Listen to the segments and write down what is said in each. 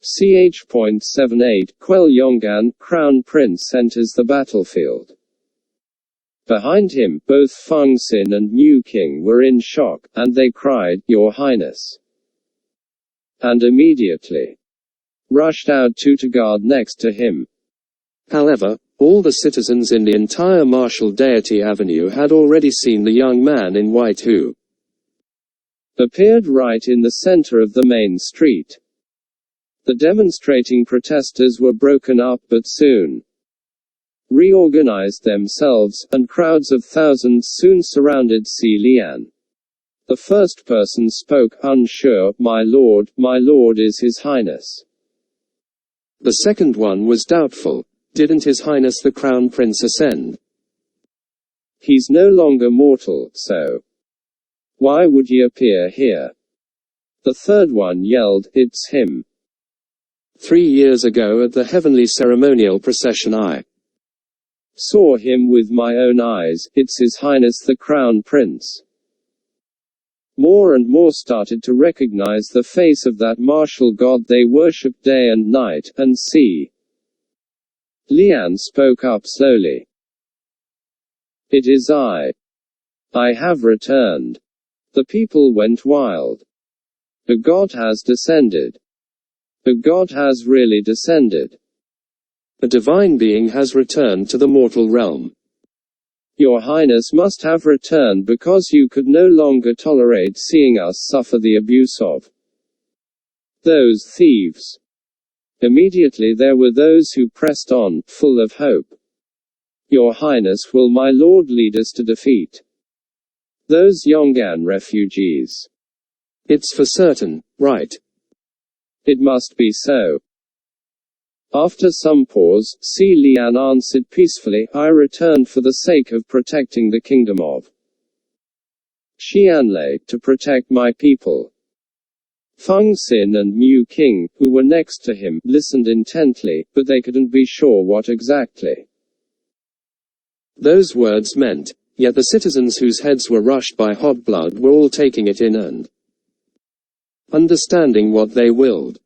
Ch.78 Quell Yong'an, Crown Prince enters the battlefield. Behind him, both Feng Xin and Mu King were in shock, and they cried, "Your Highness!" and immediately rushed out to guard next to him. However, all the citizens in the entire martial deity avenue had already seen the young man in white who appeared right in the center of the main street. The demonstrating protesters were broken up but soon reorganized themselves, and crowds of thousands soon surrounded Si Lian. The first person spoke, unsure, my lord is His Highness." The second one was doubtful, "Didn't His Highness the Crown Prince ascend?" "He's no longer mortal, so why would he appear here?" The third one yelled, "It's him. 3 years ago at the heavenly ceremonial procession I saw him with my own eyes, it's His Highness the Crown Prince." More and more started to recognize the face of that martial god they worshipped day and night, and Si Lian spoke up slowly. "It is I. I have returned." The people went wild. "A god has descended. A god has really descended. A divine being has returned to the mortal realm. Your Highness must have returned because you could no longer tolerate seeing us suffer the abuse of those thieves." Immediately there were those who pressed on, full of hope. "Your Highness, will my lord lead us to defeat those Yong'an refugees?" "It's for certain, right?" "It must be so." After some pause, Si Lian answered peacefully, "I returned for the sake of protecting the kingdom of Xianlei, to protect my people." Feng Xin and Mu King, who were next to him, listened intently, but they couldn't be sure what exactly those words meant, yet the citizens whose heads were rushed by hot blood were all taking it in and understanding what they willed.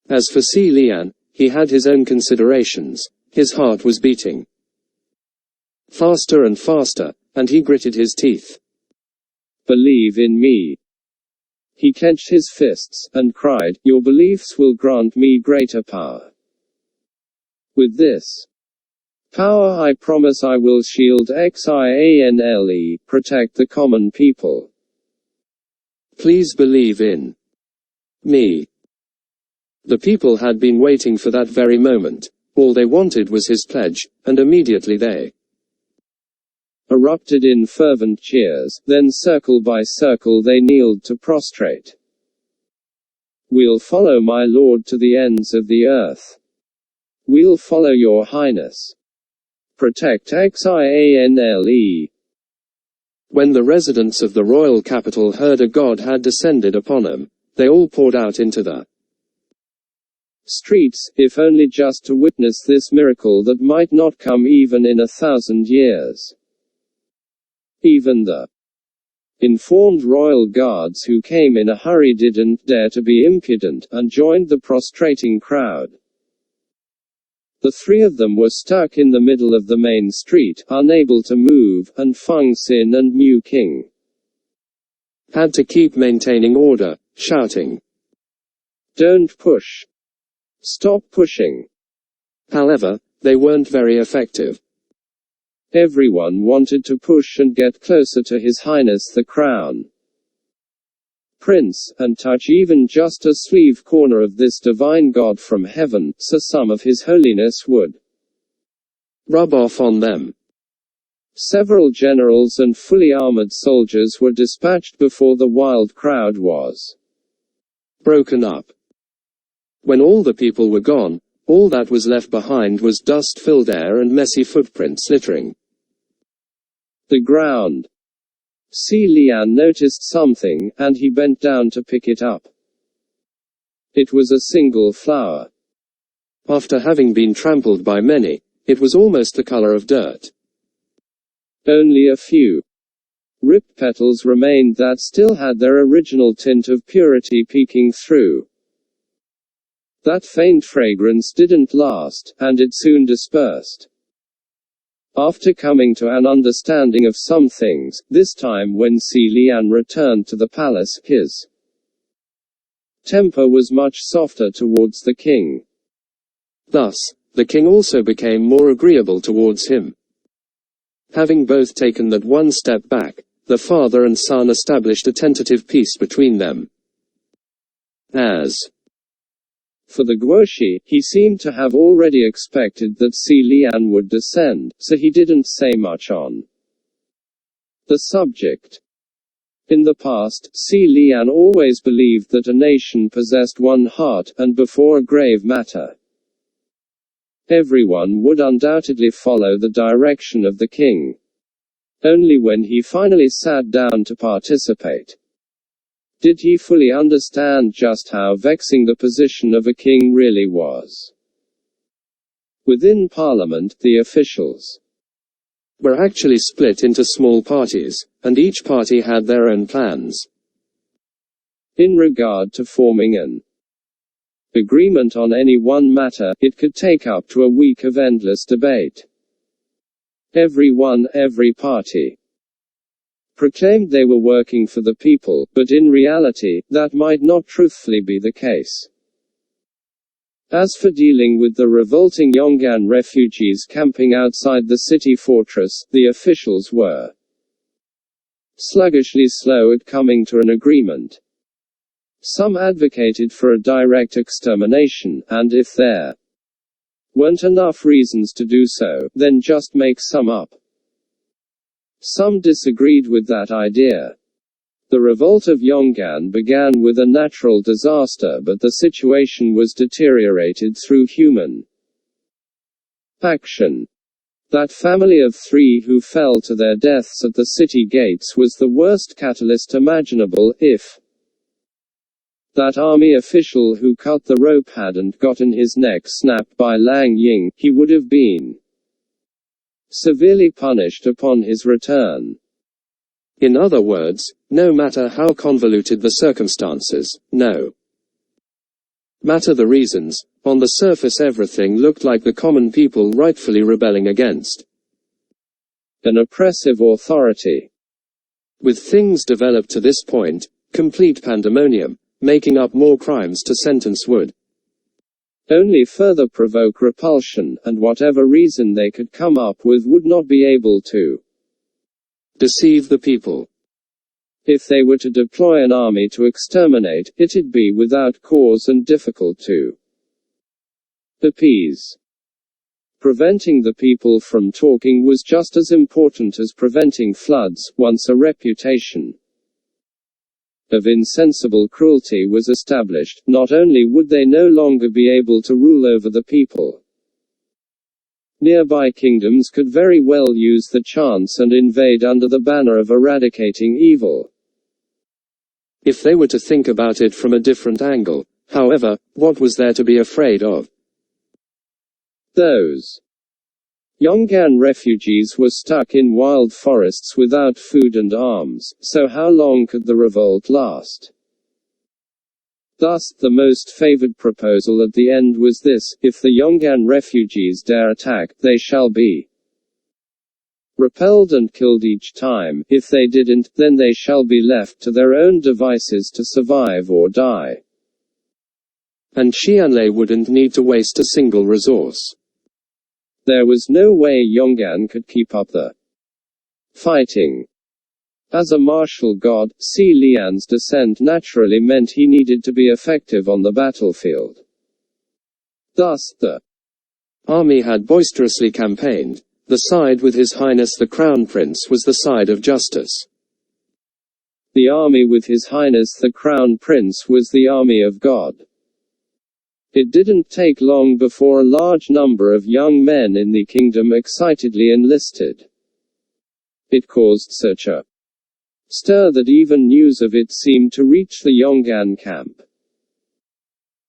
As for Si Lian, he had his own considerations. His heart was beating faster and faster, and he gritted his teeth. "Believe in me." He clenched his fists, and cried, "Your beliefs will grant me greater power. With this power I promise I will shield Xianle, protect the common people. Please believe in me." The people had been waiting for that very moment. All they wanted was his pledge, and immediately they erupted in fervent cheers, then circle by circle they kneeled to prostrate. "We'll follow my lord to the ends of the earth. We'll follow your Highness. Protect Xianle." When the residents of the royal capital heard a god had descended upon them, they all poured out into the streets, if only just to witness this miracle that might not come even in 1,000 years. Even the informed royal guards who came in a hurry didn't dare to be impudent, and joined the prostrating crowd. The three of them were stuck in the middle of the main street, unable to move, and Feng Xin and Mu King had to keep maintaining order, shouting, "Don't push! Stop pushing!" However, they weren't very effective. Everyone wanted to push and get closer to His Highness the Crown Prince, and touch even just a sleeve corner of this divine God from heaven, so some of His Holiness would rub off on them. Several generals and fully armored soldiers were dispatched before the wild crowd was broken up. When all the people were gone, all that was left behind was dust-filled air and messy footprints littering the ground. Si Lian noticed something, and he bent down to pick it up. It was a single flower. After having been trampled by many, it was almost the color of dirt. Only a few ripped petals remained that still had their original tint of purity peeking through. That faint fragrance didn't last, and it soon dispersed. After coming to an understanding of some things, this time when Lian returned to the palace, his temper was much softer towards the king. Thus, the king also became more agreeable towards him. Having both taken that one step back, the father and son established a tentative peace between them. As for the Guoshi, he seemed to have already expected that Lian would descend, so he didn't say much on the subject. In the past, Lian always believed that a nation possessed one heart, and before a grave matter, everyone would undoubtedly follow the direction of the king. Only when he finally sat down to participate did he fully understand just how vexing the position of a king really was. Within Parliament, the officials were actually split into small parties, and each party had their own plans. In regard to forming an agreement on any one matter, it could take up to a week of endless debate. Every party proclaimed they were working for the people, but in reality, that might not truthfully be the case. As for dealing with the revolting Yong'an refugees camping outside the city fortress, the officials were sluggishly slow at coming to an agreement. Some advocated for a direct extermination, and if there weren't enough reasons to do so, then just make some up. Some disagreed with that idea. The revolt of Yong'an began with a natural disaster, but the situation was deteriorated through human action. That family of 3 who fell to their deaths at the city gates was the worst catalyst imaginable. If that army official who cut the rope hadn't gotten his neck snapped by Lang Ying, he would have been severely punished upon his return. In other words, no matter how convoluted the circumstances, no matter the reasons, on the surface everything looked like the common people rightfully rebelling against an oppressive authority. With things developed to this point, complete pandemonium, making up more crimes to sentence would only further provoke repulsion, and whatever reason they could come up with would not be able to deceive the people. If they were to deploy an army to exterminate, it'd be without cause and difficult to appease. Preventing the people from talking was just as important as preventing floods. Once a reputation of insensible cruelty was established, not only would they no longer be able to rule over the people, nearby kingdoms could very well use the chance and invade under the banner of eradicating evil. If they were to think about it from a different angle, however, what was there to be afraid of? Those Yong'an refugees were stuck in wild forests without food and arms, so how long could the revolt last? Thus, the most favored proposal at the end was this: if the Yong'an refugees dare attack, they shall be repelled and killed each time. If they didn't, then they shall be left to their own devices to survive or die. And Xianlei wouldn't need to waste a single resource. There was no way Yong'an could keep up the fighting. As a martial god, Lian's descent naturally meant he needed to be effective on the battlefield. Thus, the army had boisterously campaigned. The side with His Highness the Crown Prince was the side of justice. The army with His Highness the Crown Prince was the army of God. It didn't take long before a large number of young men in the kingdom excitedly enlisted. It caused such a stir that even news of it seemed to reach the Yong'an camp.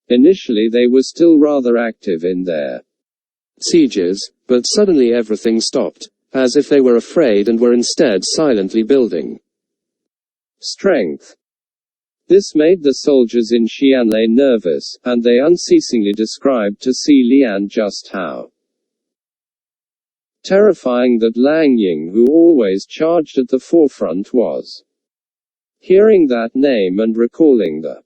Initially they were still rather active in their sieges, but suddenly everything stopped, as if they were afraid and were instead silently building strength. This made the soldiers in Xianlei nervous, and they unceasingly described to Si Lian just how terrifying that Lang Ying, who always charged at the forefront, was. Hearing that name and recalling the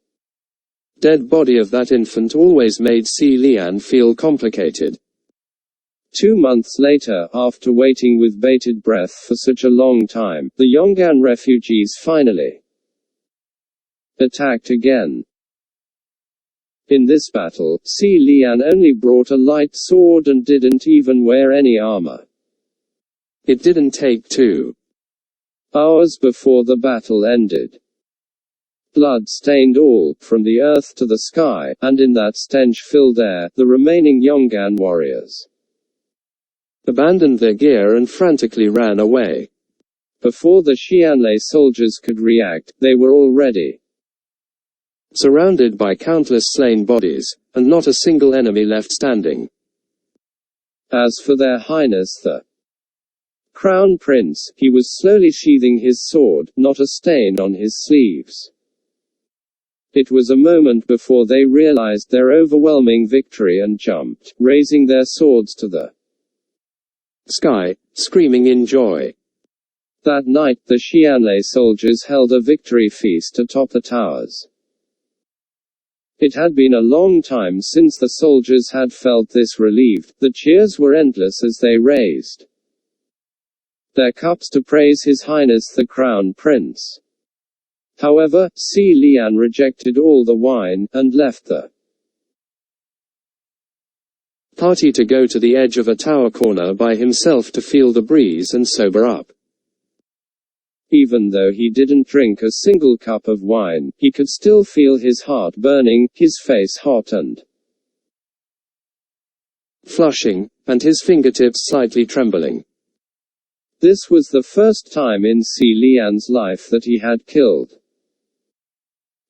dead body of that infant always made Si Lian feel complicated. 2 months later, after waiting with bated breath for such a long time, the Yong'an refugees finally attacked again. In this battle, Si Lian only brought a light sword and didn't even wear any armor. It didn't take 2 hours before the battle ended. Blood stained all, from the earth to the sky, and in that stench-filled air, the remaining Yong'an warriors abandoned their gear and frantically ran away. Before the Xianlei soldiers could react, they were already surrounded by countless slain bodies, and not a single enemy left standing. As for their highness the Crown Prince, he was slowly sheathing his sword, not a stain on his sleeves. It was a moment before they realized their overwhelming victory and jumped, raising their swords to the sky, screaming in joy. That night, the Xianlei soldiers held a victory feast atop the towers. It had been a long time since the soldiers had felt this relieved. The cheers were endless as they raised their cups to praise His Highness the Crown Prince. However, Si Lian rejected all the wine, and left the party to go to the edge of a tower corner by himself to feel the breeze and sober up. Even though he didn't drink a single cup of wine, he could still feel his heart burning, his face hot and flushing, and his fingertips slightly trembling. This was the first time in Si Lian's life that he had killed.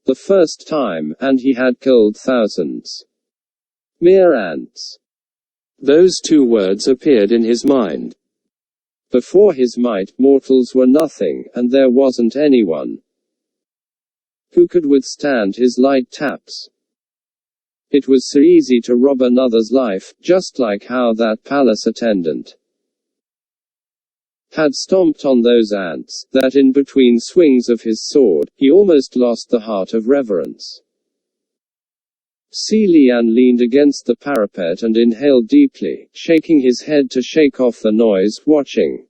The first time, and he had killed thousands. Mere ants. Those 2 words appeared in his mind. Before his might, mortals were nothing, and there wasn't anyone who could withstand his light taps. It was so easy to rob another's life, just like how that palace attendant had stomped on those ants, that in between swings of his sword, he almost lost the heart of reverence. Si Lian leaned against the parapet and inhaled deeply, shaking his head to shake off the noise, watching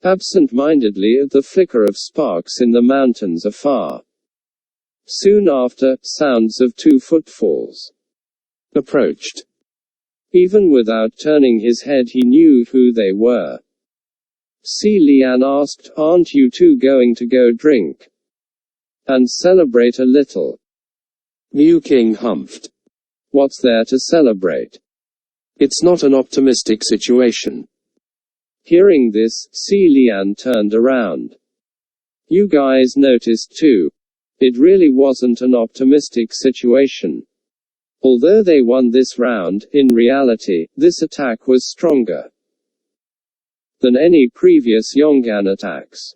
absent-mindedly at the flicker of sparks in the mountains afar. Soon after, sounds of 2 footfalls approached. Even without turning his head, he knew who they were. Si Lian asked, "Aren't you 2 going to go drink and celebrate a little?" Liu King humphed. "What's there to celebrate? It's not an optimistic situation." Hearing this, Si Lian turned around. "You guys noticed too. It really wasn't an optimistic situation. Although they won this round, in reality, this attack was stronger than any previous Yong'an attacks.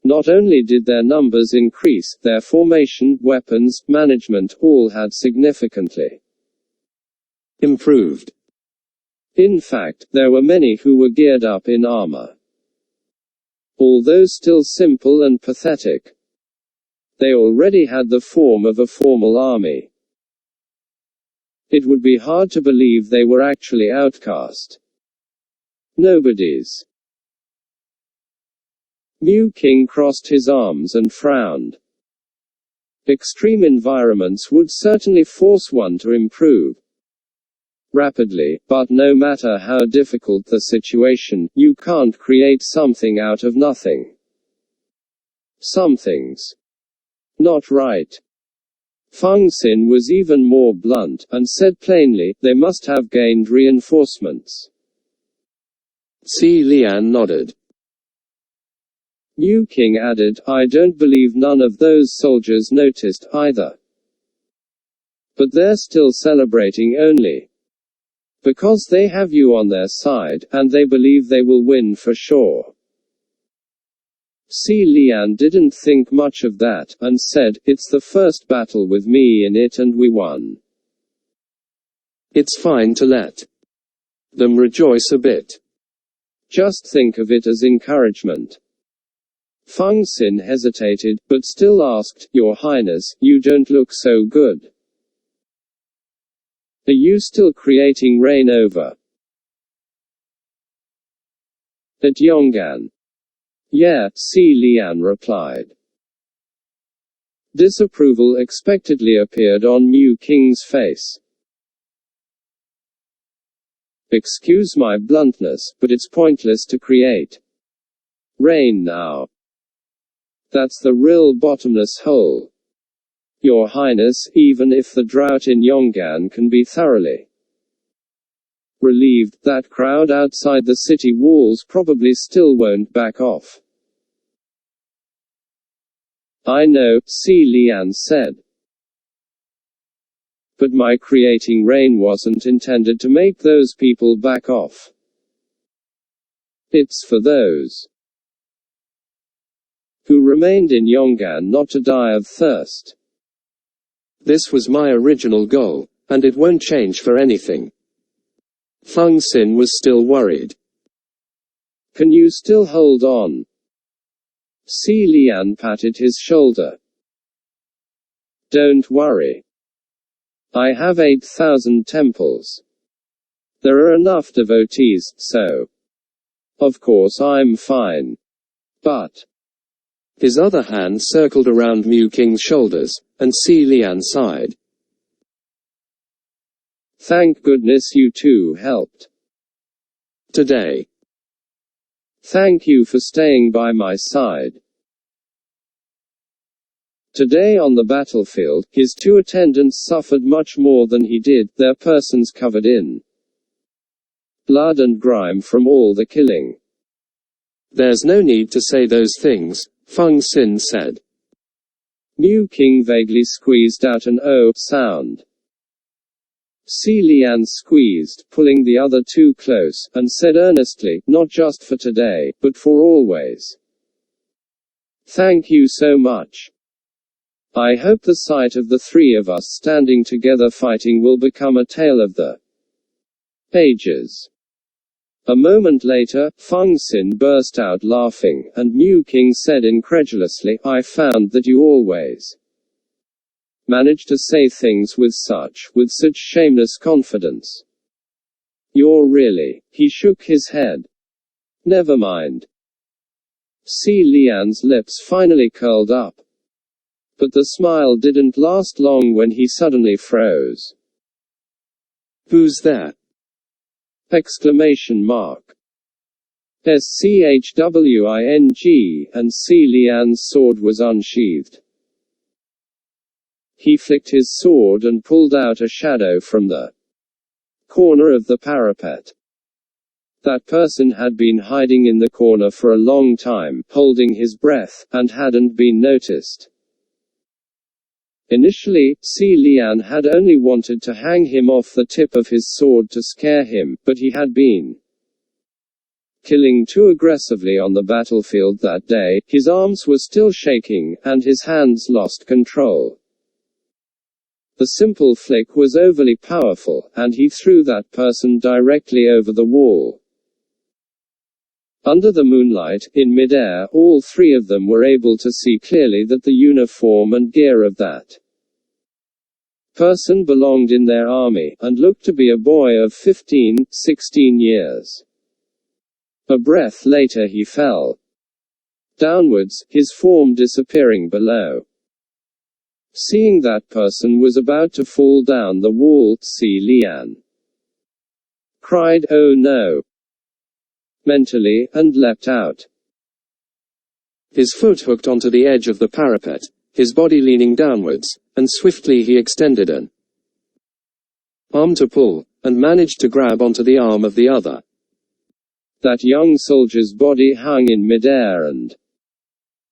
Not only did their numbers increase, their formation, weapons, management, all had significantly improved. In fact, there were many who were geared up in armor. Although still simple and pathetic, they already had the form of a formal army. It would be hard to believe they were actually outcast nobodies. Liu King crossed his arms and frowned. Extreme environments would certainly force one to improve rapidly, but no matter how difficult the situation, you can't create something out of nothing. Something's not right. Feng Xin was even more blunt, and said plainly, they must have gained reinforcements. Si Lian nodded. Liu King added, I don't believe none of those soldiers noticed, either. But they're still celebrating only because they have you on their side, and they believe they will win for sure. Si Lian didn't think much of that, and said, "It's the first battle with me in it and we won. It's fine to let them rejoice a bit. Just think of it as encouragement." Feng Xin hesitated, but still asked, "Your Highness, you don't look so good. Are you still creating rain over at Yong'an?" "Yeah," Si Lian replied. Disapproval expectedly appeared on Mu King's face. "Excuse my bluntness, but it's pointless to create rain now. That's the real bottomless hole. Your Highness, even if the drought in Yong'an can be thoroughly relieved, that crowd outside the city walls probably still won't back off." "I know," Si Lian said. "But my creating rain wasn't intended to make those people back off. It's for those who remained in Yong'an not to die of thirst. This was my original goal, and it won't change for anything." Feng Xin was still worried. "Can you still hold on?" Si Lian patted his shoulder. "Don't worry. I have 8,000 temples. There are enough devotees, so of course I'm fine. But..." His other hand circled around Mu King's shoulders, and Si Lian sighed. "Thank goodness you two helped today. Thank you for staying by my side." Today on the battlefield, his two attendants suffered much more than he did, their persons covered in blood and grime from all the killing. "There's no need to say those things," Feng Xin said. Mu King vaguely squeezed out an "oh" sound. Si Lian squeezed, pulling the other two close, and said earnestly, "Not just for today, but for always. Thank you so much. I hope the sight of the three of us standing together fighting will become a tale of the ages." A moment later, Feng Xin burst out laughing, and Mu King said incredulously, "I found that you always manage to say things with such shameless confidence. You're really..." He shook his head. "Never mind." Si Lian's lips finally curled up. But the smile didn't last long when he suddenly froze. "Who's there?" Exclamation mark. SCHWING, and Si Lian's sword was unsheathed. He flicked his sword and pulled out a shadow from the corner of the parapet. That person had been hiding in the corner for a long time, holding his breath, and hadn't been noticed. Initially, Si Lian had only wanted to hang him off the tip of his sword to scare him, but he had been killing too aggressively on the battlefield that day, his arms were still shaking, and his hands lost control. The simple flick was overly powerful, and he threw that person directly over the wall. Under the moonlight, in midair, all three of them were able to see clearly that the uniform and gear of that person belonged in their army, and looked to be a boy of 15, 16 years. A breath later he fell downwards, his form disappearing below. Seeing that person was about to fall down the wall, Si Lian cried, "Oh no!" mentally, and leapt out. His foot hooked onto the edge of the parapet, his body leaning downwards, and swiftly he extended an arm to pull, and managed to grab onto the arm of the other. That young soldier's body hung in midair and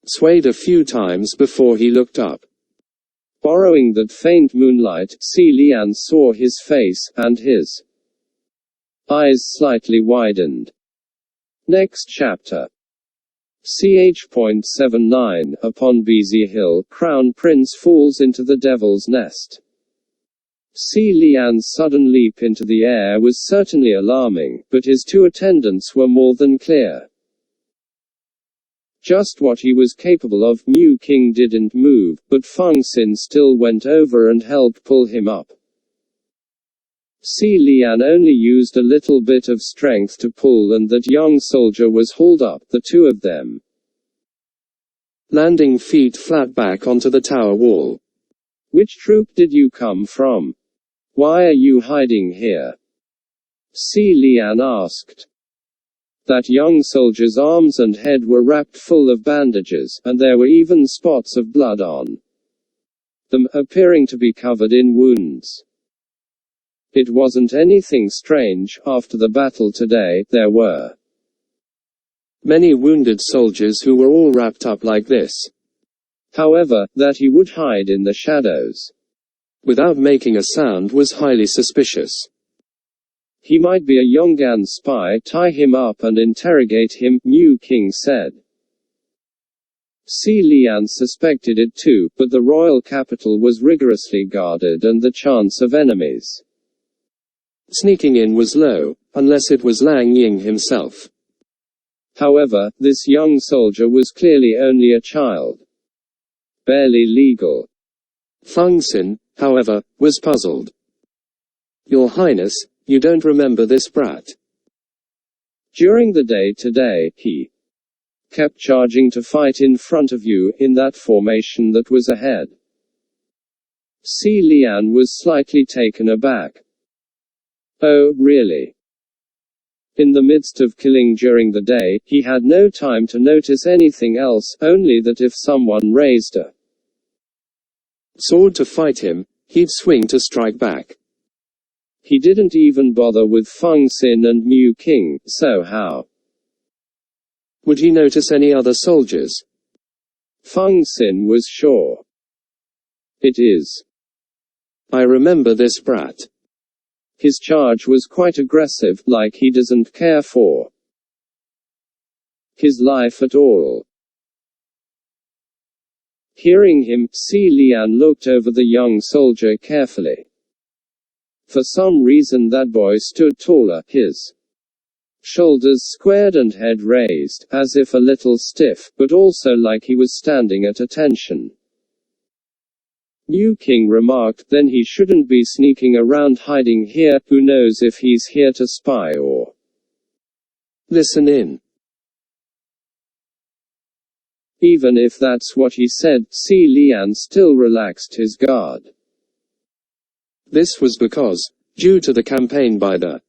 swayed a few times before he looked up. Borrowing that faint moonlight, Si Lian saw his face, and his eyes slightly widened. Next chapter. Ch.79, upon Beizi Hill, Crown Prince falls into the Devil's Nest. Lian's sudden leap into the air was certainly alarming, but his two attendants were more than clear. Just what he was capable of. Mu King didn't move, but Feng Xin still went over and helped pull him up. Lian only used a little bit of strength to pull, and that young soldier was hauled up, the two of them, landing feet flat back onto the tower wall. "Which troop did you come from? Why are you hiding here?" Lian asked. That young soldier's arms and head were wrapped full of bandages, and there were even spots of blood on them, appearing to be covered in wounds. It wasn't anything strange. After the battle today, there were many wounded soldiers who were all wrapped up like this. However, that he would hide in the shadows without making a sound was highly suspicious. He might be a Yong'an spy. Tie him up and interrogate him, Mu King said. Lian suspected it too, but the royal capital was rigorously guarded and the chance of enemies sneaking in was low, unless it was Lang Ying himself. However, this young soldier was clearly only a child, barely legal. Feng Xin, however, was puzzled. "Your Highness, you don't remember this brat?" During the day today, he kept charging to fight in front of you, in that formation that was ahead. Lian was slightly taken aback. "Oh, really?" In the midst of killing during the day, he had no time to notice anything else, only that if someone raised a sword to fight him, he'd swing to strike back. He didn't even bother with Feng Xin and Mu King, so how would he notice any other soldiers? Feng Xin was sure. "It is. I remember this brat. His charge was quite aggressive, like he doesn't care for his life at all." Hearing him, Lian looked over the young soldier carefully. For some reason that boy stood taller, his shoulders squared and head raised, as if a little stiff, but also like he was standing at attention. Mu King remarked, "Then he shouldn't be sneaking around hiding here. Who knows if he's here to spy or listen in." Even if that's what he said, Lian still relaxed his guard. This was because, due to the campaign by the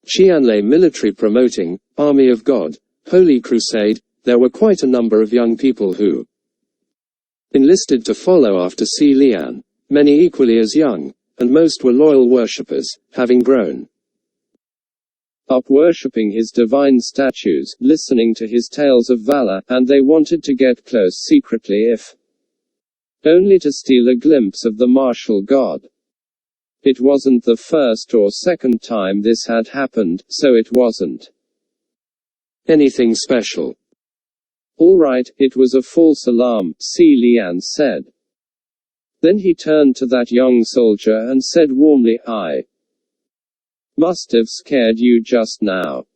Xianlei military promoting Army of God, Holy Crusade, there were quite a number of young people who enlisted to follow after Lian, many equally as young, and most were loyal worshippers, having grown up worshipping his divine statues, listening to his tales of valor, and they wanted to get close secretly if only to steal a glimpse of the martial god. It wasn't the first or second time this had happened, so it wasn't anything special. "All right, it was a false alarm," Lian said. Then he turned to that young soldier and said warmly, "I must have scared you just now.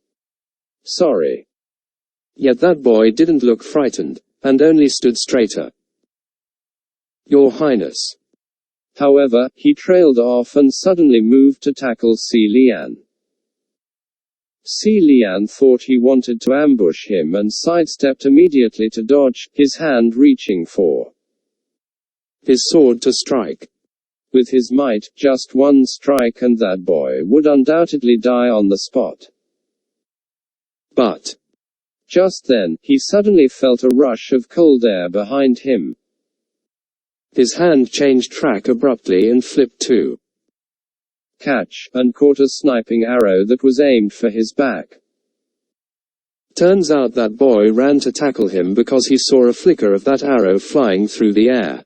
Sorry." Yet that boy didn't look frightened, and only stood straighter. "Your Highness." However, he trailed off and suddenly moved to tackle Lian. Lian thought he wanted to ambush him and sidestepped immediately to dodge, his hand reaching for his sword to strike. With his might, just one strike and that boy would undoubtedly die on the spot. But just then, he suddenly felt a rush of cold air behind him. His hand changed track abruptly and flipped to catch, and caught a sniping arrow that was aimed for his back. Turns out that boy ran to tackle him because he saw a flicker of that arrow flying through the air.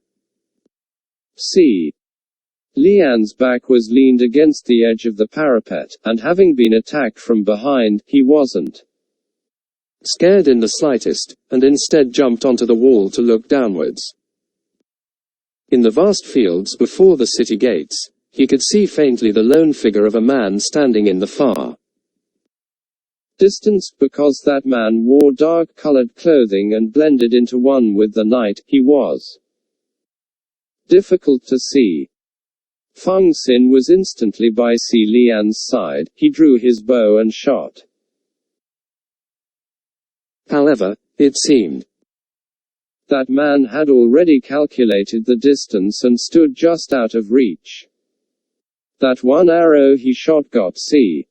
Lian's back was leaned against the edge of the parapet, and having been attacked from behind, he wasn't scared in the slightest, and instead jumped onto the wall to look downwards. In the vast fields before the city gates, he could see faintly the lone figure of a man standing in the far distance. Because that man wore dark-colored clothing and blended into one with the night, he was difficult to see. Feng Xin was instantly by Si Lian's side. He drew his bow and shot. However, it seemed that man had already calculated the distance and stood just out of reach. That one arrow he shot got Si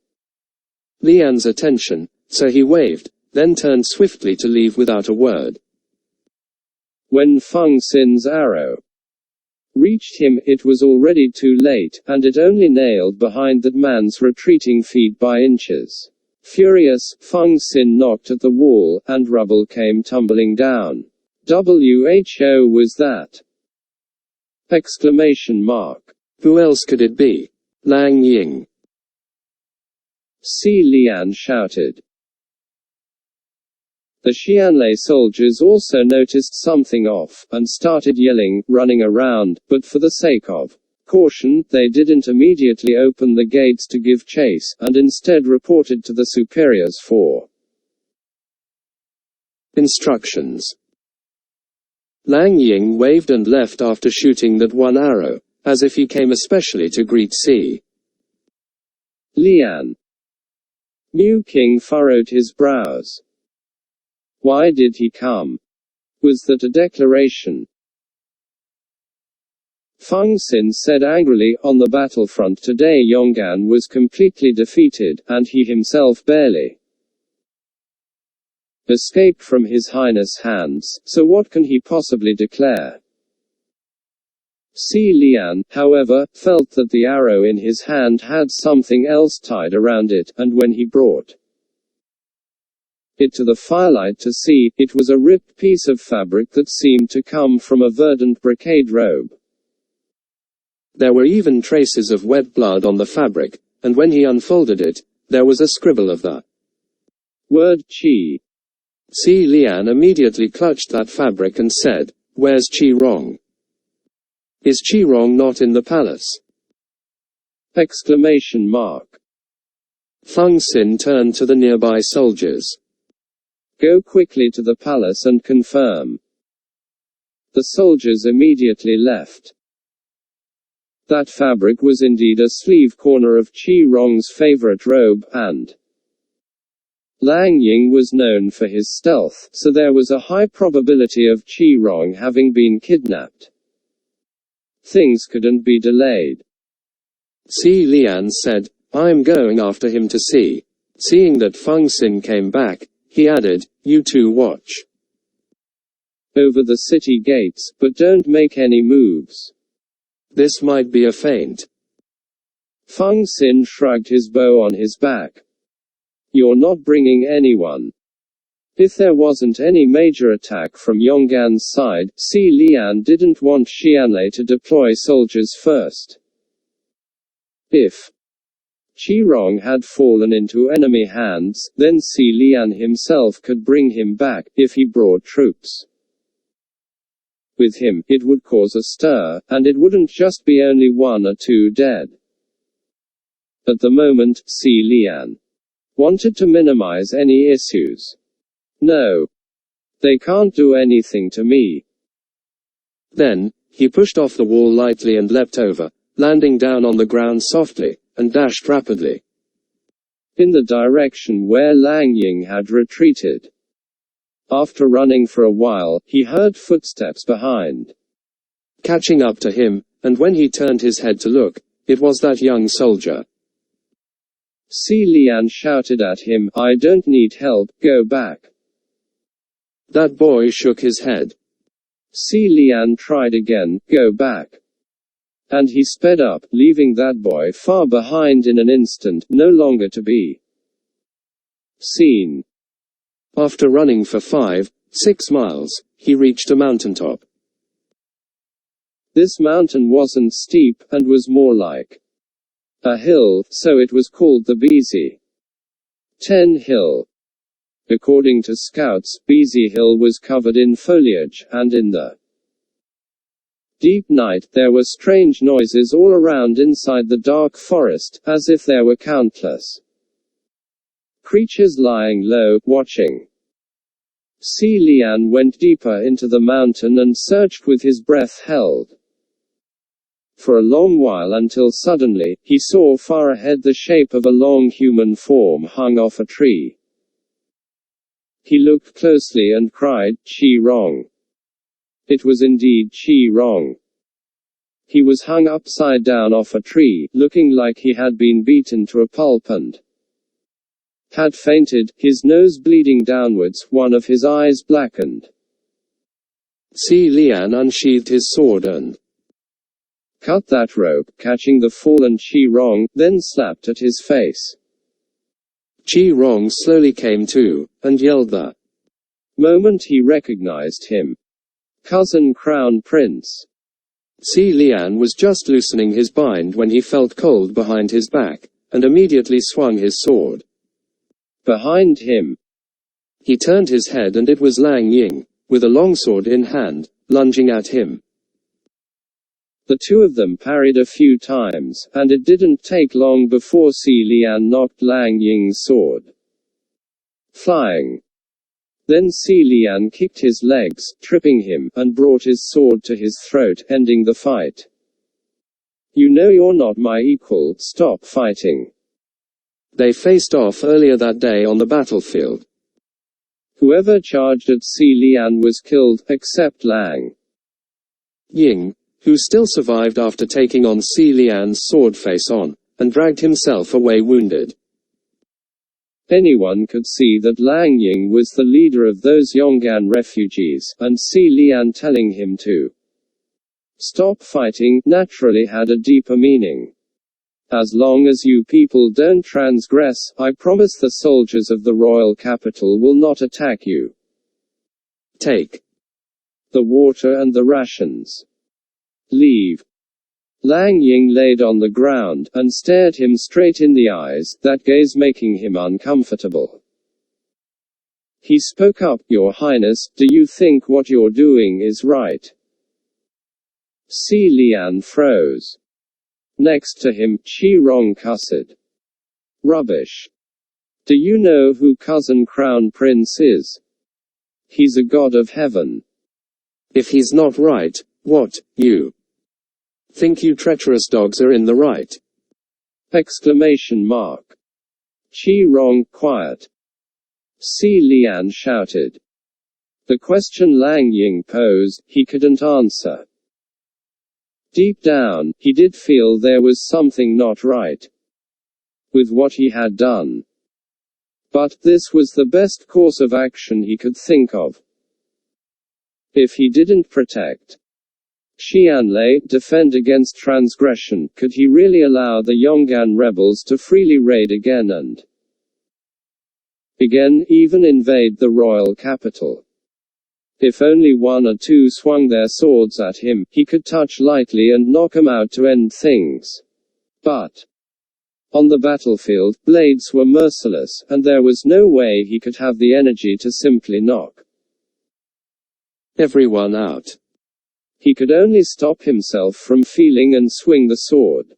Lian's attention, so he waved, then turned swiftly to leave without a word. When Feng Xin's arrow reached him, it was already too late, and it only nailed behind that man's retreating feet by inches. Furious, Feng Xin knocked at the wall, and rubble came tumbling down. "Who was that?" Exclamation mark. Who else could it be? Lang Ying. Si Lian shouted. The Xianlei soldiers also noticed something off, and started yelling, running around, but for the sake of caution, they didn't immediately open the gates to give chase, and instead reported to the superiors for instructions. Lang Ying waved and left after shooting that one arrow, as if he came especially to greet Si Lian. Mu King furrowed his brows. Why did he come? Was that a declaration? Feng Xin said angrily, on the battlefront today Yong'an was completely defeated, and he himself barely escaped from His Highness' hands, so what can he possibly declare? Si Lian, however, felt that the arrow in his hand had something else tied around it, and when he brought it to the firelight to see, it was a ripped piece of fabric that seemed to come from a verdant brocade robe. There were even traces of wet blood on the fabric, and when he unfolded it, there was a scribble of the word Qi. Si Lian immediately clutched that fabric and said, "Where's Qi Rong? Is Qi Rong not in the palace?" Exclamation mark. Feng Xin turned to the nearby soldiers. Go quickly to the palace and confirm. The soldiers immediately left. That fabric was indeed a sleeve corner of Qi Rong's favorite robe, and Lang Ying was known for his stealth, so there was a high probability of Qi Rong having been kidnapped. Things couldn't be delayed. Si Lian said, "I'm going after him to see." Seeing that Feng Xin came back, he added, "You two watch over the city gates, but don't make any moves. This might be a feint." Feng Xin shrugged his bow on his back. You're not bringing anyone. If there wasn't any major attack from Yong'an's side, Si Lian didn't want Xianlei to deploy soldiers first. If Qi Rong had fallen into enemy hands, then Si Lian himself could bring him back, if he brought troops with him. It would cause a stir, and it wouldn't just be only one or two dead. At the moment, Si Lian wanted to minimize any issues. No. They can't do anything to me. Then, he pushed off the wall lightly and leapt over, landing down on the ground softly, and dashed rapidly in the direction where Lang Ying had retreated. After running for a while, he heard footsteps behind, catching up to him, and when he turned his head to look, it was that young soldier. Si Lian shouted at him, "I don't need help, go back." That boy shook his head. Si Lian tried again, "Go back." And he sped up, leaving that boy far behind in an instant, no longer to be seen. After running for 5-6 miles, he reached a mountaintop. This mountain wasn't steep, and was more like a hill, so it was called the Beizi 10 hill. According to scouts, Beizi Hill was covered in foliage, and in the deep night, there were strange noises all around inside the dark forest, as if there were countless creatures lying low, watching. Si Lian went deeper into the mountain and searched with his breath held for a long while until suddenly, he saw far ahead the shape of a long human form hung off a tree. He looked closely and cried, "Qi Rong." It was indeed Qi Rong. He was hung upside down off a tree, looking like he had been beaten to a pulp and had fainted, his nose bleeding downwards, one of his eyes blackened. Si Lian unsheathed his sword and cut that rope, catching the fallen Qi Rong, then slapped at his face. Qi Rong slowly came to, and yelled the moment he recognized him. Cousin Crown Prince. Si Lian was just loosening his bind when he felt cold behind his back, and immediately swung his sword. Behind him. He turned his head and it was Lang Ying, with a longsword in hand, lunging at him. The two of them parried a few times, and it didn't take long before Si Lian knocked Lang Ying's sword flying. Then Si Lian kicked his legs, tripping him, and brought his sword to his throat, ending the fight. "You know you're not my equal, stop fighting." They faced off earlier that day on the battlefield. Whoever charged at Si Lian was killed, except Lang Ying, who still survived after taking on Si Lian's sword face on, and dragged himself away wounded. Anyone could see that Lang Ying was the leader of those Yong'an refugees, and Si Lian telling him to stop fighting naturally had a deeper meaning. As long as you people don't transgress, I promise the soldiers of the royal capital will not attack you. Take the water and the rations. Leave. Lang Ying laid on the ground, and stared him straight in the eyes, that gaze making him uncomfortable. He spoke up, "Your Highness, do you think what you're doing is right?" Si Lian froze. Next to him, Qi Rong cussed. "Rubbish. Do you know who Cousin Crown Prince is? He's a god of heaven. If he's not right, what, you think you treacherous dogs are in the right?" Exclamation mark. Qi Rong, quiet. Si Lian shouted. The question Lang Ying posed, he couldn't answer. Deep down, he did feel there was something not right with what he had done. But this was the best course of action he could think of. If he didn't protect Xianlei, defend against transgression, could he really allow the Yong'an rebels to freely raid again and again, even invade the royal capital? If only one or two swung their swords at him, he could touch lightly and knock 'em out to end things. But on the battlefield, blades were merciless, and there was no way he could have the energy to simply knock everyone out. He could only stop himself from feeling and swing the sword.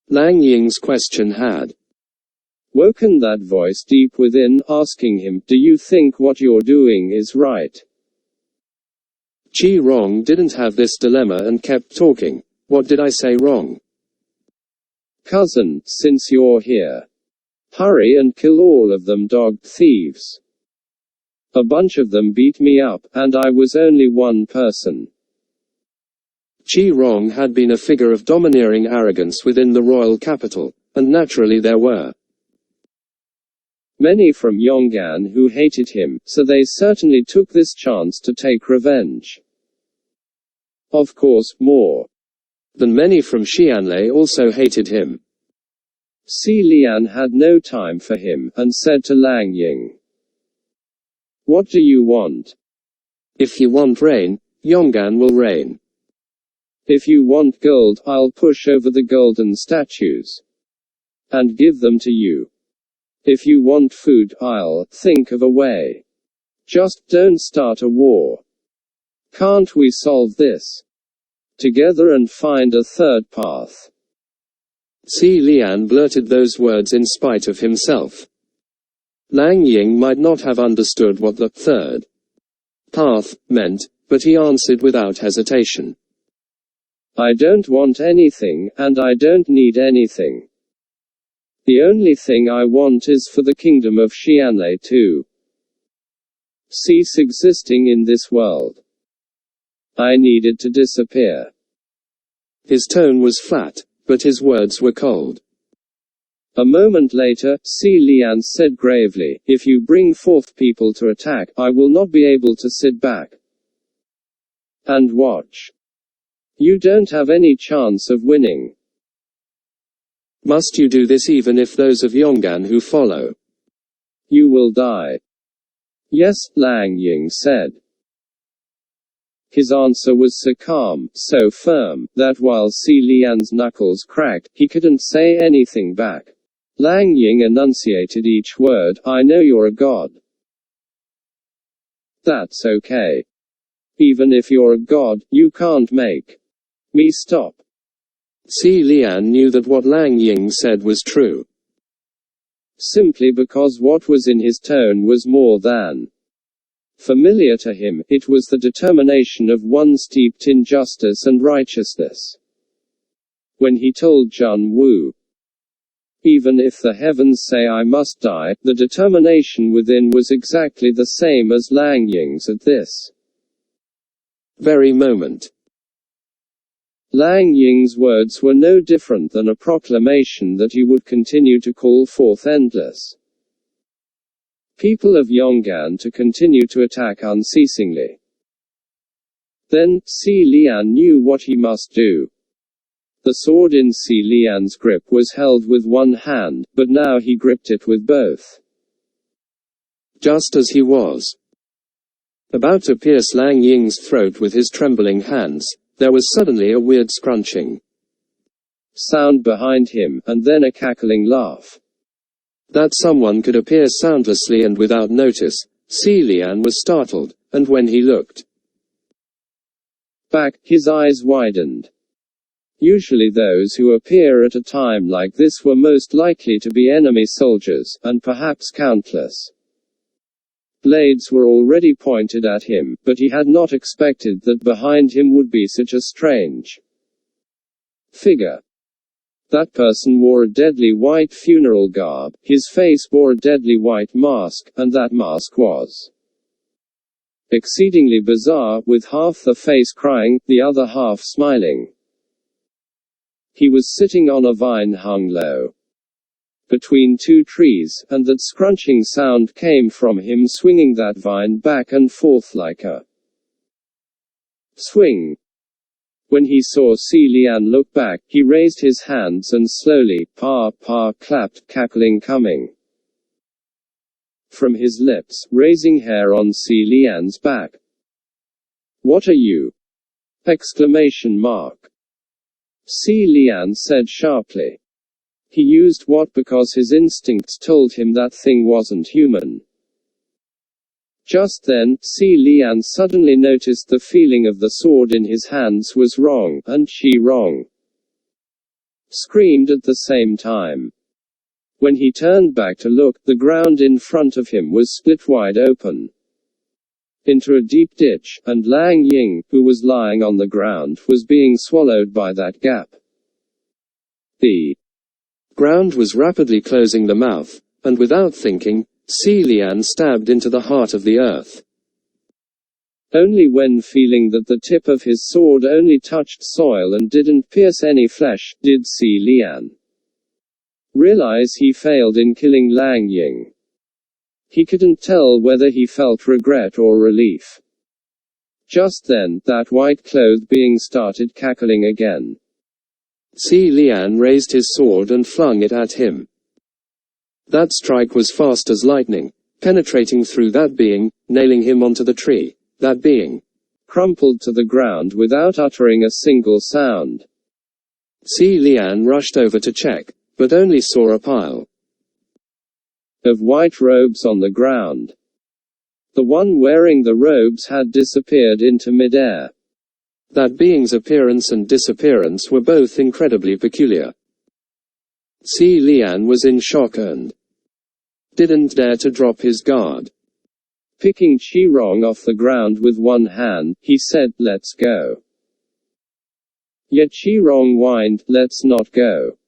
Lang Ying's question had woken that voice deep within, asking him, "Do you think what you're doing is right?" Qi Rong didn't have this dilemma and kept talking. "What did I say wrong?" "Cousin, since you're here, hurry and kill all of them dogged thieves. A bunch of them beat me up, and I was only one person." Qi Rong had been a figure of domineering arrogance within the royal capital, and naturally there were many from Yong'an who hated him, so they certainly took this chance to take revenge. Of course, more than many from Xianlei also hated him. Si Lian had no time for him, and said to Lang Ying, "What do you want?" "If you want rain, Yong'an will rain. If you want gold, I'll push over the golden statues and give them to you." If you want food, I'll think of a way. Just don't start a war. Can't we solve this together and find a third path? Si Lian blurted those words in spite of himself. Lang Ying might not have understood what the third path meant, but he answered without hesitation. I don't want anything, and I don't need anything. The only thing I want is for the kingdom of Xianlei to cease existing in this world. I needed to disappear. His tone was flat, but his words were cold. A moment later, Si Lian said gravely, if you bring forth people to attack, I will not be able to sit back and watch. You don't have any chance of winning. Must you do this even if those of Yong'an who follow? You will die. Yes, Lang Ying said. His answer was so calm, so firm, that while Si Lian's knuckles cracked, he couldn't say anything back. Lang Ying enunciated each word, I know you're a god. That's okay. Even if you're a god, you can't make me stop. Si Lian knew that what Lang Ying said was true. Simply because what was in his tone was more than familiar to him, it was the determination of one steeped in justice and righteousness. When he told Jun Wu, even if the heavens say I must die, the determination within was exactly the same as Lang Ying's at this very moment. Lang Ying's words were no different than a proclamation that he would continue to call forth endless people of Yong'an to continue to attack unceasingly. Then, Si Lian knew what he must do. The sword in Si Lian's grip was held with one hand, but now he gripped it with both. Just as he was about to pierce Lang Ying's throat with his trembling hands, there was suddenly a weird scrunching sound behind him, and then a cackling laugh. That someone could appear soundlessly and without notice, Si Lian was startled, and when he looked back, his eyes widened. Usually those who appear at a time like this were most likely to be enemy soldiers, and perhaps countless blades were already pointed at him, but he had not expected that behind him would be such a strange figure. That person wore a deadly white funeral garb, his face bore a deadly white mask, and that mask was exceedingly bizarre, with half the face crying, the other half smiling. He was sitting on a vine hung low between two trees, and that scrunching sound came from him swinging that vine back and forth like a swing. When he saw Si Lian look back, he raised his hands and slowly, clapped, cackling coming from his lips, raising hair on Si Lian's back. What are you? Exclamation mark. Si Lian said sharply. He used what because his instincts told him that thing wasn't human. Just then, Si Lian suddenly noticed the feeling of the sword in his hands was wrong, and she wrong screamed at the same time. When he turned back to look, the ground in front of him was split wide open into a deep ditch, and Lang Ying, who was lying on the ground, was being swallowed by that gap. The ground was rapidly closing the mouth, and without thinking, Si Lian stabbed into the heart of the earth. Only when feeling that the tip of his sword only touched soil and didn't pierce any flesh, did Si Lian realize he failed in killing Lang Ying. He couldn't tell whether he felt regret or relief. Just then, that white-clothed being started cackling again. Si Lian raised his sword and flung it at him. That strike was fast as lightning, penetrating through that being, nailing him onto the tree. That being crumpled to the ground without uttering a single sound. Si Lian rushed over to check, but only saw a pile of white robes on the ground. The one wearing the robes had disappeared into midair. That being's appearance and disappearance were both incredibly peculiar. Si Lian was in shock and didn't dare to drop his guard. Picking Qirong off the ground with one hand, he said, "Let's go." Yet Qirong whined, "Let's not go.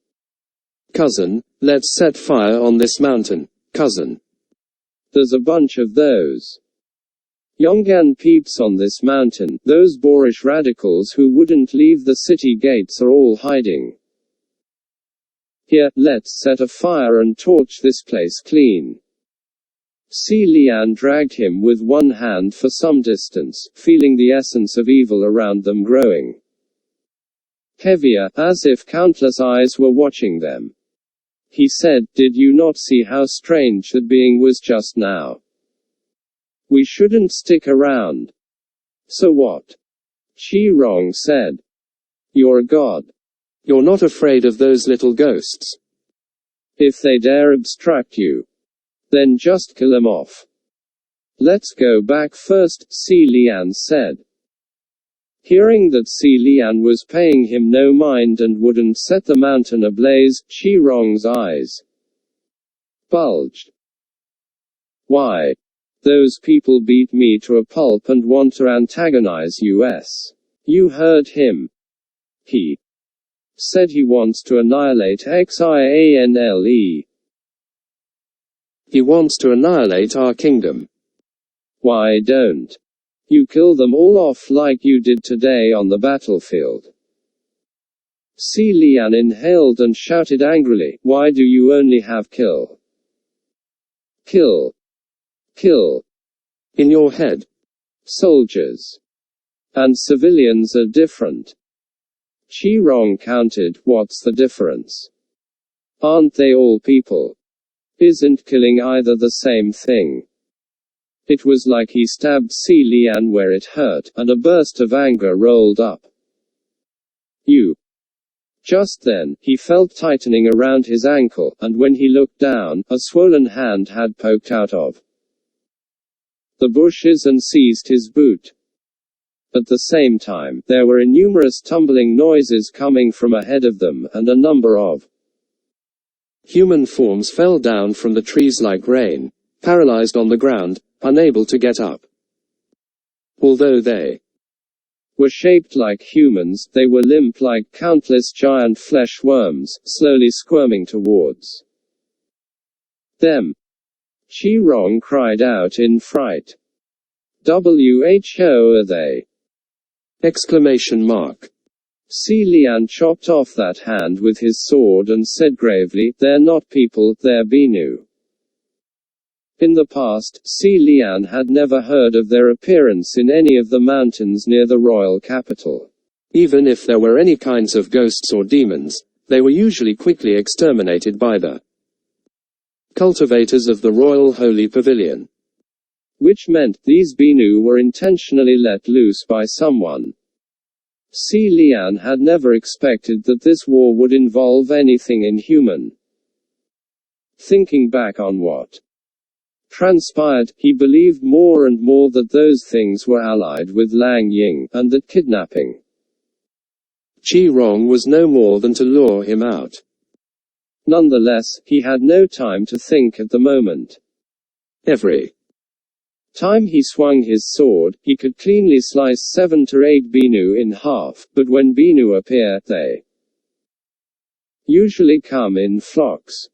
Cousin, let's set fire on this mountain, cousin. There's a bunch of those Yong'an peeps on this mountain. Those boorish radicals who wouldn't leave the city gates are all hiding. Here, let's set a fire and torch this place clean." Si Lian dragged him with one hand for some distance, feeling the essence of evil around them growing heavier, as if countless eyes were watching them. He said, "Did you not see how strange that being was just now? We shouldn't stick around." "So what?" Qirong said. "You're a god. You're not afraid of those little ghosts. If they dare obstruct you, then just kill them off." "Let's go back first," Si Lian said. Hearing that Si Lian was paying him no mind and wouldn't set the mountain ablaze, Qirong's eyes bulged. "Why? Those people beat me to a pulp and want to antagonize us. You heard him. He said he wants to annihilate Xianle. He wants to annihilate our kingdom. Why don't you kill them all off like you did today on the battlefield?" Si Lian inhaled and shouted angrily, "Why do you only have kill? Kill. Kill. In your head. Soldiers and civilians are different." Qirong countered, "What's the difference? Aren't they all people? Isn't killing either the same thing?" It was like he stabbed Si Lian where it hurt, and a burst of anger rolled up. "You." Just then, he felt tightening around his ankle, and when he looked down, a swollen hand had poked out of the bushes and seized his boot. At the same time, there were innumerous tumbling noises coming from ahead of them, and a number of human forms fell down from the trees like rain, paralyzed on the ground, unable to get up. Although they were shaped like humans, they were limp like countless giant flesh worms, slowly squirming towards them. Qirong cried out in fright. "Who are they?" Exclamation mark. Si Lian chopped off that hand with his sword and said gravely, "They're not people, they're Binu." In the past, Si Lian had never heard of their appearance in any of the mountains near the royal capital. Even if there were any kinds of ghosts or demons, they were usually quickly exterminated by the cultivators of the royal holy pavilion. Which meant, these Binu were intentionally let loose by someone. Si Lian had never expected that this war would involve anything inhuman. Thinking back on what transpired, he believed more and more that those things were allied with Lang Ying, and that kidnapping Qirong was no more than to lure him out. Nonetheless, he had no time to think at the moment. Every time he swung his sword, he could cleanly slice 7 to 8 Binu in half, but when Binu appear, they usually come in flocks.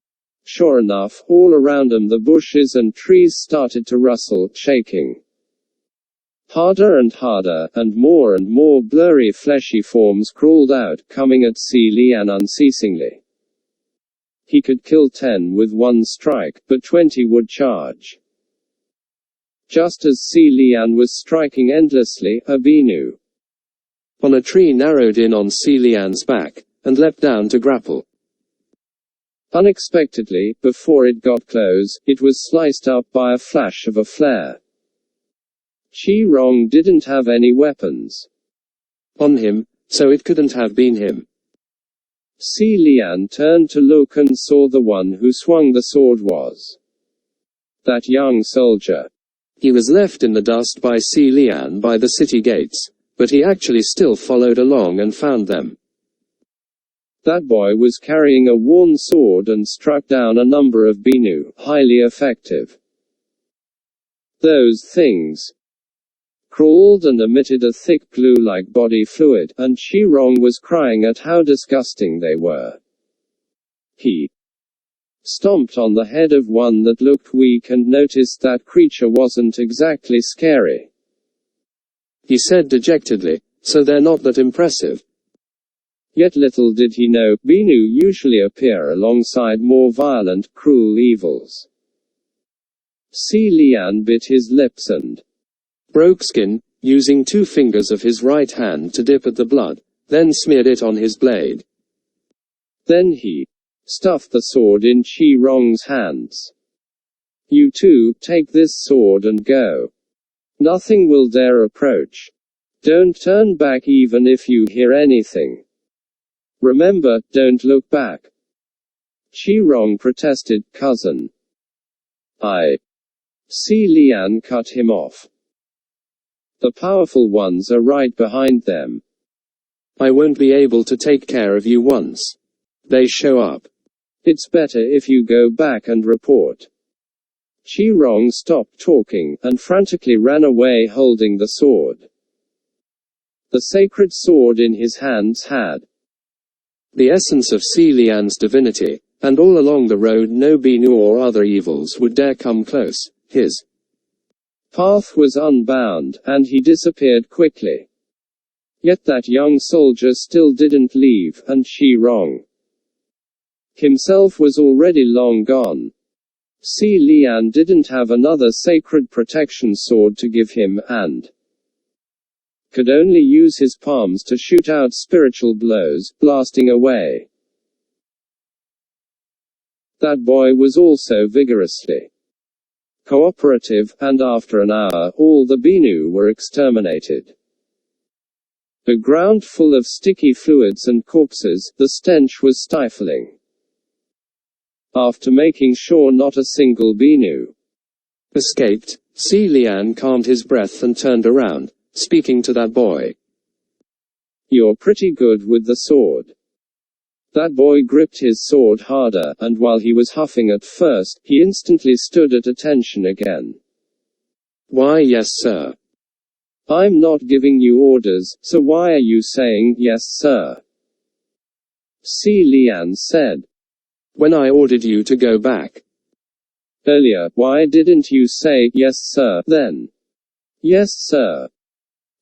Sure enough, all around them the bushes and trees started to rustle, shaking harder and harder, and more blurry fleshy forms crawled out, coming at Si Lian unceasingly. He could kill 10 with one strike, but 20 would charge. Just as Si Lian was striking endlessly, a Binu on a tree narrowed in on Si Lian's back, and leapt down to grapple. Unexpectedly, before it got close, it was sliced up by a flash of a flare. Qirong didn't have any weapons on him, so it couldn't have been him. Si Lian turned to look and saw the one who swung the sword was That young soldier. He was left in the dust by Si Lian by the city gates, but he actually still followed along and found them. That boy was carrying a worn sword and struck down a number of Binu, highly effective. Those things crawled and emitted a thick glue-like body fluid, and Shirong was crying at how disgusting they were. He stomped on the head of one that looked weak and noticed that creature wasn't exactly scary. He said dejectedly, "So they're not that impressive." Yet little did he know, Binu usually appear alongside more violent, cruel evils. Si Lian bit his lips and broke skin, using 2 fingers of his right hand to dip at the blood, then smeared it on his blade. Then he stuffed the sword in Shirong's hands. You too, take this sword and go. Nothing will dare approach. Don't turn back even if you hear anything. Remember, don't look back. Shirong protested, cousin. Si Lian cut him off. The powerful ones are right behind them. I won't be able to take care of you once they show up. It's better if you go back and report. Shirong stopped talking, and frantically ran away holding the sword. The sacred sword in his hands had the essence of Si Lian's divinity, and all along the road no Binu or other evils would dare come close. His path was unbound, and he disappeared quickly. Yet that young soldier still didn't leave, and Shirong himself was already long gone. Si Lian didn't have another sacred protection sword to give him, and could only use his palms to shoot out spiritual blows, blasting away. That boy was also vigorously cooperative, and after an hour, all the Binu were exterminated. The ground full of sticky fluids and corpses, the stench was stifling. After making sure not a single Binu escaped, Si Lian calmed his breath and turned around, speaking to that boy. You're pretty good with the sword. That boy gripped his sword harder, and while he was huffing at first, he instantly stood at attention again. Why, yes, sir. I'm not giving you orders, so why are you saying, yes, sir? Si Lian said. When I ordered you to go back earlier, why didn't you say, yes, sir, then? Yes, sir.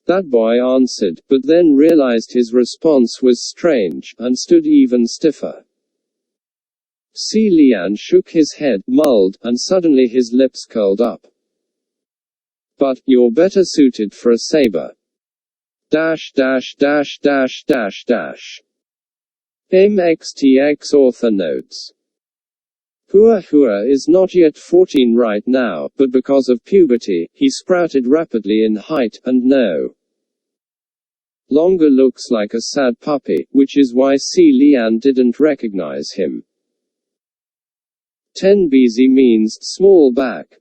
That boy answered, but then realized his response was strange, and stood even stiffer. Si Lian shook his head, mulled, and suddenly his lips curled up. But, you're better suited for a saber. MXTX author notes. Hua Hua is not yet 14 right now, but because of puberty, he sprouted rapidly in height, and no longer looks like a sad puppy, which is why Si Lian didn't recognize him. 10 Beizi means small back.